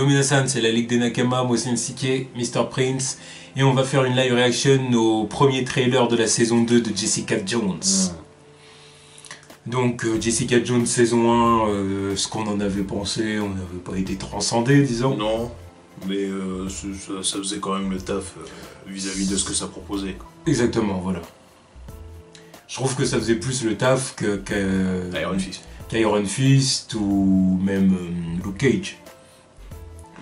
Dominasan, c'est la Ligue des Nakama, moi c'est Nsike, Mr. Prince, et on va faire une live reaction au premier trailer de la saison 2 de Jessica Jones. Donc Jessica Jones saison 1, ce qu'on en avait pensé, on n'avait pas été transcendé, disons. Non, mais ça faisait quand même le taf vis-à-vis de ce que ça proposait. Exactement, voilà. Je trouve que ça faisait plus le taf Iron Fist. qu'Iron Fist ou même Luke Cage.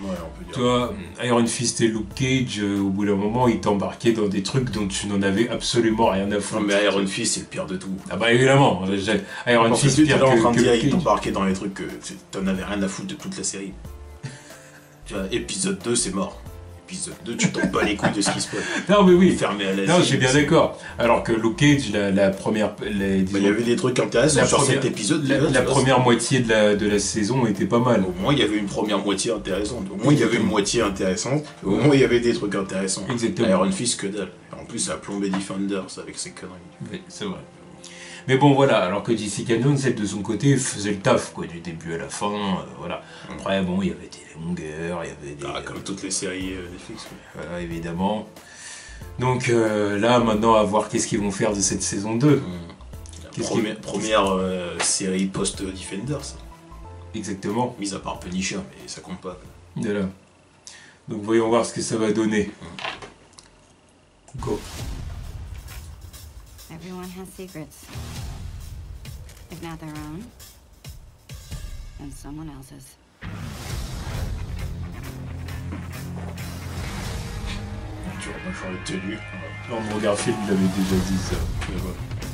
Ouais, on peut dire. Toi, Iron Fist et Luke Cage, au bout d'un moment, ils t'embarquaient dans des trucs dont tu n'en avais absolument rien à foutre. Non, mais Iron Fist, c'est le pire de tout. Ah bah évidemment, Iron Fist, tu pire étais en train de dire, Luke ils Cage. t'embarquaient dans les trucs que t'en avais rien à foutre de toute la série. Tu vois, épisode 2, c'est mort. Épisode 2, tu t'en bats les couilles de ce qui se passe. Non mais oui, Fermé à la non, je suis bien d'accord. Alors que Luke Cage, la première... Il y avait des trucs intéressants sur cet épisode. La première moitié de la saison était pas mal. Au moins, il y avait une première moitié intéressante. Au moins, il y avait une moitié intéressante. Au moins, il y avait des trucs intéressants. Exactement. Iron Fist, que dalle. En plus, ça a plombé Defenders avec ses conneries. Oui, c'est vrai. Mais bon, voilà, alors que Jessica Jones, elle, de son côté, faisait le taf, quoi, du début à la fin, voilà. Après, bon, il y avait des longueurs, il y avait des... Ah, comme toutes les séries Netflix. Voilà, évidemment. Donc là, maintenant, à voir qu'est-ce qu'ils vont faire de cette saison 2. La première série post-Defenders. Exactement. Mis à part Punisher, mais ça compte pas. Voilà. Donc voyons voir ce que ça va donner. Go. Everyone has secrets. If not their own, then someone else's. Tu vas pas changer de tenue. Andrew Garfield l'avait déjà dit ça.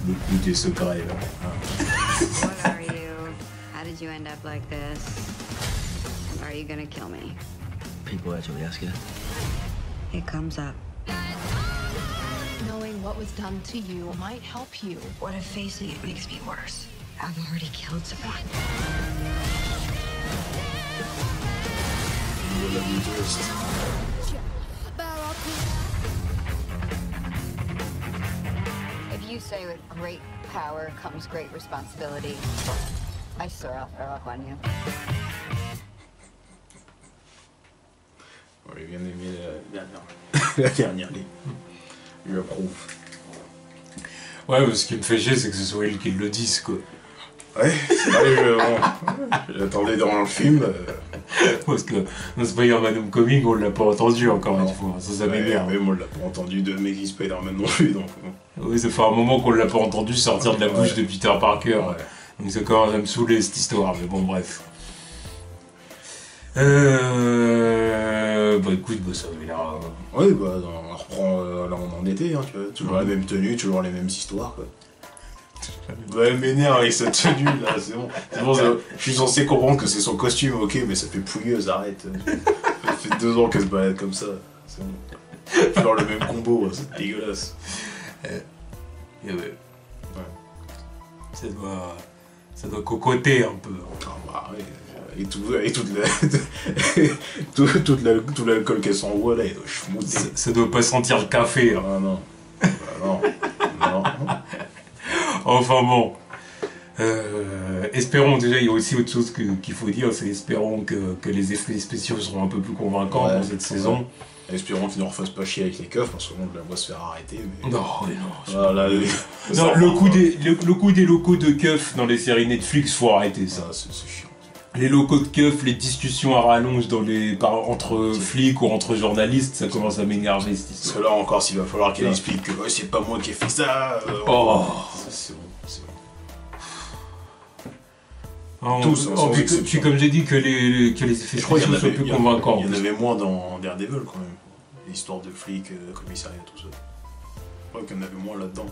Le coup des secrets, là. What are you? How did you end up like this? Are you gonna kill me? People actually ask you. It comes up. Knowing what was done to you might help you. What if facing it makes me worse? I've already killed someone. If you say with great power comes great responsibility, I swear I'll throw up on you. J'aurais bien aimé la dernière ligne. Je l'approuve. Ouais, mais ce qui me fait chier, c'est que ce soit elle qui le dise, quoi. Ouais, c'est vrai, j'attendais dans le film. Parce que dans Spider-Man Homecoming, on l'a pas entendu encore une fois. Ça m'énerve. Même on l'a pas entendu de Amazing Spider-Man non plus. Donc... Oui, ça fait un moment qu'on l'a pas entendu sortir de la bouche de Peter Parker. Ouais. Donc ça commence à me saouler cette histoire, mais bon, bref. Bah écoute, bah, ça avait l'air... Oui, bah on reprend là où on en était, hein, tu vois. Toujours la même tenue, toujours les mêmes histoires, quoi. Bah, elle m'énerve avec cette tenue là, c'est bon. C'est bon, je suis censé comprendre que c'est son costume, ok, mais ça fait pouilleuse, arrête. Ça fait 2 ans qu'elle se balade comme ça, c'est bon. Toujours le même combo, c'est dégueulasse. Et ouais. Ça doit cocoter un peu. Ah bah ouais. Et tout l'alcool qu'elle s'envoie là, il doit schmouter. Ça doit pas sentir le café. Hein. Ah non. Bah non. Non. Enfin bon. Espérons déjà, il y a aussi autre chose qu'il faut dire, c'est espérons que les effets spéciaux seront un peu plus convaincants dans cette saison. Espérons qu'ils ne refassent pas chier avec les keufs, parce que on la voit se faire arrêter. Mais... Non, mais non. Voilà, Non, le coup des locaux de keufs dans les séries Netflix, faut arrêter ça. Ah, c'est chiant. Les locaux de keufs, les discussions à rallonge entre flics ou entre journalistes, ça commence à m'énerver cette Parce histoire. que là encore, s'il va falloir qu'elle explique que ouais, c'est pas moi qui ai fait ça. Oh. C'est bon, c'est bon. Tous, puis comme j'ai dit, que les effets spéciaux soient plus convaincants. Il y en avait moins dans Daredevil quand même. L'histoire de flics, commissariat, tout ça. Je crois qu'il y en avait moins là-dedans.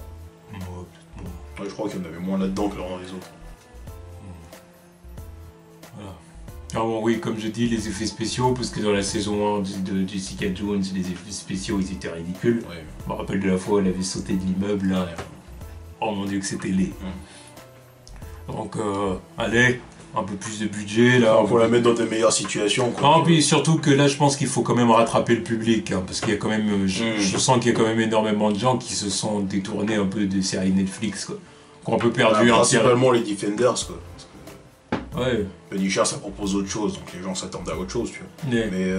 Ouais, je crois qu'il y en avait moins là-dedans que dans les autres. Voilà. Ah bon, oui, comme je dis, les effets spéciaux, parce que dans la saison 1 de Jessica Jones, les effets spéciaux, ils étaient ridicules. Ouais. Je me rappelle de la fois où elle avait sauté de l'immeuble, là. Oh mon dieu, que c'était laid. Donc, allez, un peu plus de budget, là. Faut la mettre dans des meilleures situations, quoi. Non, puis surtout que là, je pense qu'il faut quand même rattraper le public, hein, parce qu'il y a quand même, je sens qu'il y a quand même énormément de gens qui se sont détournés un peu des séries Netflix, quoi. Qui ont un peu perdu un principalement les Defenders, quoi. Ouais. Punisher, ça propose autre chose, donc les gens s'attendent à autre chose, tu vois. Ouais. Mais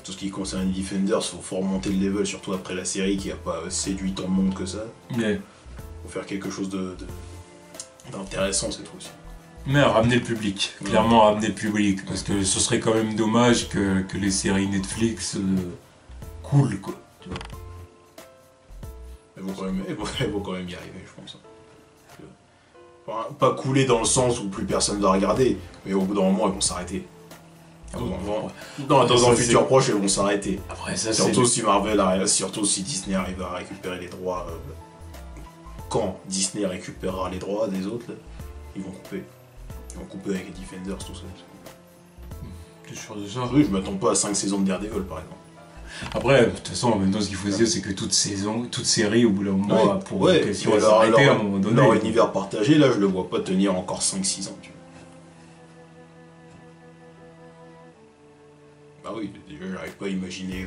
tout ce qui concerne les Defenders, faut remonter le level, surtout après la série qui a pas séduit tant de monde que ça. Ouais. Faut faire quelque chose d'intéressant cette fois-ci. Mais ramener le public, clairement ramener le public, parce que ce serait quand même dommage que les séries Netflix coulent, quoi. Tu vois. Elles vont quand même y arriver, je pense. Enfin, pas couler dans le sens où plus personne va regarder, mais au bout d'un moment, elles vont s'arrêter. Dans un futur proche, elles vont s'arrêter. Après, ça, surtout si surtout si Disney arrive à récupérer les droits. Quand Disney récupérera les droits des autres, là, ils vont couper. Ils vont couper avec les Defenders, tout ça. T'es sûr de ça? Oui, je m'attends pas à 5 saisons de Daredevil, par exemple. Après, de toute façon, en même temps, ce qu'il faut se dire, c'est que toute série, au bout d'un moment, pour si va s'arrêter à un moment donné. Leur univers partagé, là, je le vois pas tenir encore 5-6 ans, tu vois. Bah oui, déjà, j'arrive pas à imaginer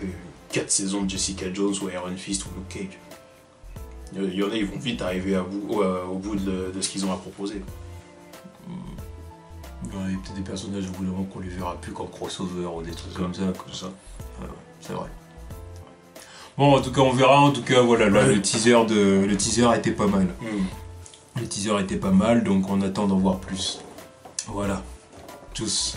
4 saisons de Jessica Jones ou Iron Fist ou Luke Cage. Il y en a, ils vont vite arriver au bout de ce qu'ils ont à proposer. Il y a peut-être des personnages au bout d'un moment qu'on les verra plus qu'en crossover ou des trucs comme ça. Ça. Ouais, c'est vrai. Bon, en tout cas, on verra. En tout cas, voilà, là, le teaser était pas mal. Le teaser était pas mal, donc on attend d'en voir plus. Voilà. Tous.